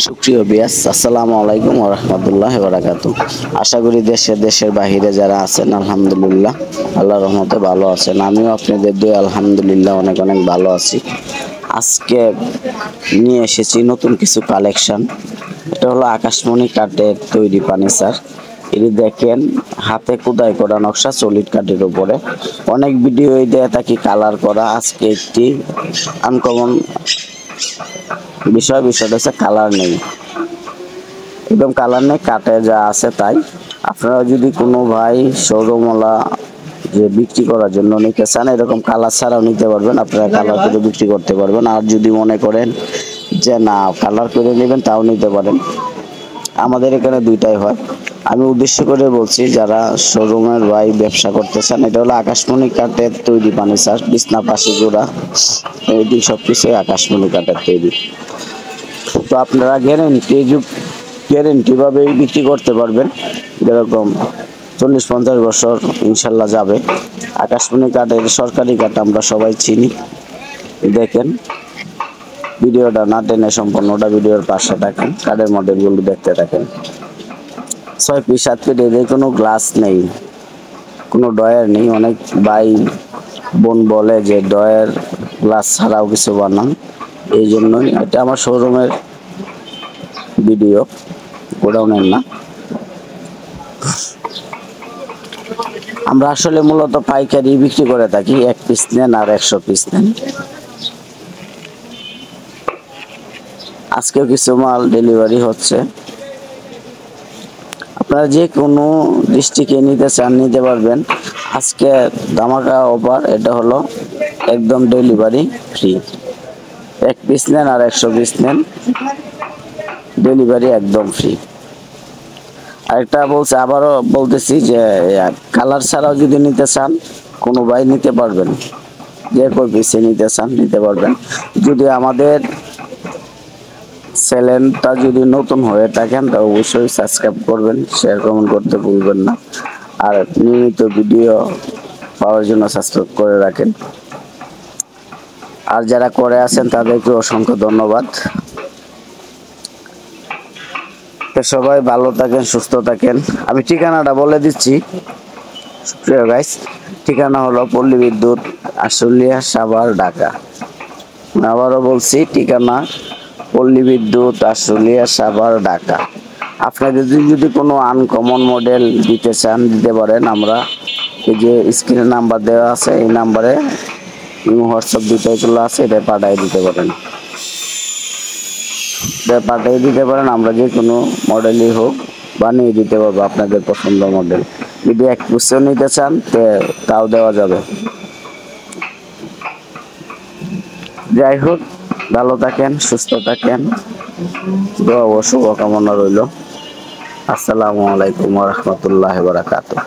সুপ্রিয় বিয়াস, আসসালামু আলাইকুম ওয়া রাহমাতুল্লাহি ওয়া বারাকাতুহু। আশা করি দেশের বাহিরে যারা আছেন আলহামদুলিল্লাহ আল্লাহর রহমতে ভালো আছেন। আমিও আপনাদের দোয়া আলহামদুলিল্লাহ অনেক অনেক ভালো আছি। আজকে নিয়ে এসেছি নতুন কিছু কালেকশন। এটা হলো আকাশমণি কাঠের তৈরি ফার্নিচার। এটি দেখেন হাতে খোদাই করা নকশা সলিড কাঠের উপরে। অনেক ভিডিও দেয়া থাকি কালার করা। আজকে একটি আনকমন বিষয়টা হচ্ছে কালার নেই, একদম কালার নেই, কাটে যা আছে তাই। আপনারা যদি কোনো ভাই শোরুমওয়ালা যে বিক্রি করার জন্য নিতে চান, এরকম কালার ছাড়াও নিতে পারবেন, আপনারা কালার করে বিক্রি করতে পারবেন। আর যদি মনে করেন যে না কালার করে নেবেন তাও নিতে পারেন। আমাদের এখানে দুইটাই হয়। আমি উদ্দেশ্য করে বলছি যারা শোরুমের ভাই ব্যবসা করতে চান, এটা হলো আকাশমণি কাঠের তৈরি ফার্নিচার। বিছনা পাশে জোড়া এটি সবকিছুই আকাশমণি কাঠের তৈরি। তো আপনারা গ্যারেন্টি ভাবেই বিক্রি করতে পারবেন। যেরকম 40-50 বছর ইনশাল্লাহ যাবে। আকাশমণি কাঠের সরকারি কাঠ আমরা সবাই চিনি। দেখেন ভিডিওটা না টেনে সম্পূর্ণটা ভিডিওর পাশে থাকেন, কাঠের মডেলগুলো দেখতে থাকেন। 6 ফিট 7 ফিট এদের কোনো গ্লাস নেই, কোনো ডয়ার নেই। অনেক ভাই বোন বলে যে ডয়ার গ্লাস ছাড়াও কিছু বানান, এই জন্যই এটা আমার শোরুমের ভিডিও, গোডাউনের না। আমরা আসলে মূলত পাইকারি বিক্রি করে থাকি, 1 পিস নেন আর 100 পিস নেন। আজকেও কিছু মাল ডেলিভারি হচ্ছে। আপনারা যে কোনো ডিস্ট্রিক্টে নিতে চান নিতে পারবেন। আজকে ধামাকা অফার, এটা হলো একদম ডেলিভারি ফ্রি। 1 পিস নেন আর 100 পিস নেন, ডেলিভারি একদম ফ্রি। আরেকটা আবারও বলতেছি যে কালার ছাড়াও যদি নিতে চান কোনো ভাই নিতে পারবেন, যে কই পিসে নিতে চান নিতে পারবেন। যদি আমাদের চ্যানেলটা যদি নতুন হয়ে থাকেন তা অবশ্যই সাবস্ক্রাইব করবেন, শেয়ার কমেন্ট করতে ভুলবেন না। আর নিয়মিত ভিডিও পাওয়ার জন্য সাবস্ক্রাইব করে রাখেন। আর যারা করে আছেন তাদেরকে অসংখ্য ধন্যবাদ। সবাই ভালো থাকেন, সুস্থ থাকেন। আমি ঠিকানাটা বলে দিচ্ছি প্রিয় গাইস। ঠিকানা হলো পল্লী বিদ্যুৎ, আশুলিয়া, সাভার, ঢাকা। আবারও বলছি ঠিকানা পল্লী বিদ্যুৎ, আশুলিয়া, সাভার, ঢাকা। আপনাদের যদি কোনো আনকমন মডেল দিতে চান দিতে পারেন। আমরা এই যে স্ক্রিনে নাম্বার দেওয়া আছে, এই নাম্বারে হোয়াটসঅ্যাপ দুটাই খোলা আছে, এটা পাঠিয়ে দিতে পারেন। আমরা যে কোনো মডেলই হোক বানিয়ে দিতে পারবো আপনাদের পছন্দ মডেল। যদি 1 পিসও নিতে চান তাও দেওয়া যাবে। যাই হোক, ভালো থাকেন, সুস্থ থাকেন, দোয়া ও শুভকামনা রইল। আসসালামু আলাইকুম ওয়া রাহমাতুল্লাহি ওয়া বারাকাতুহু।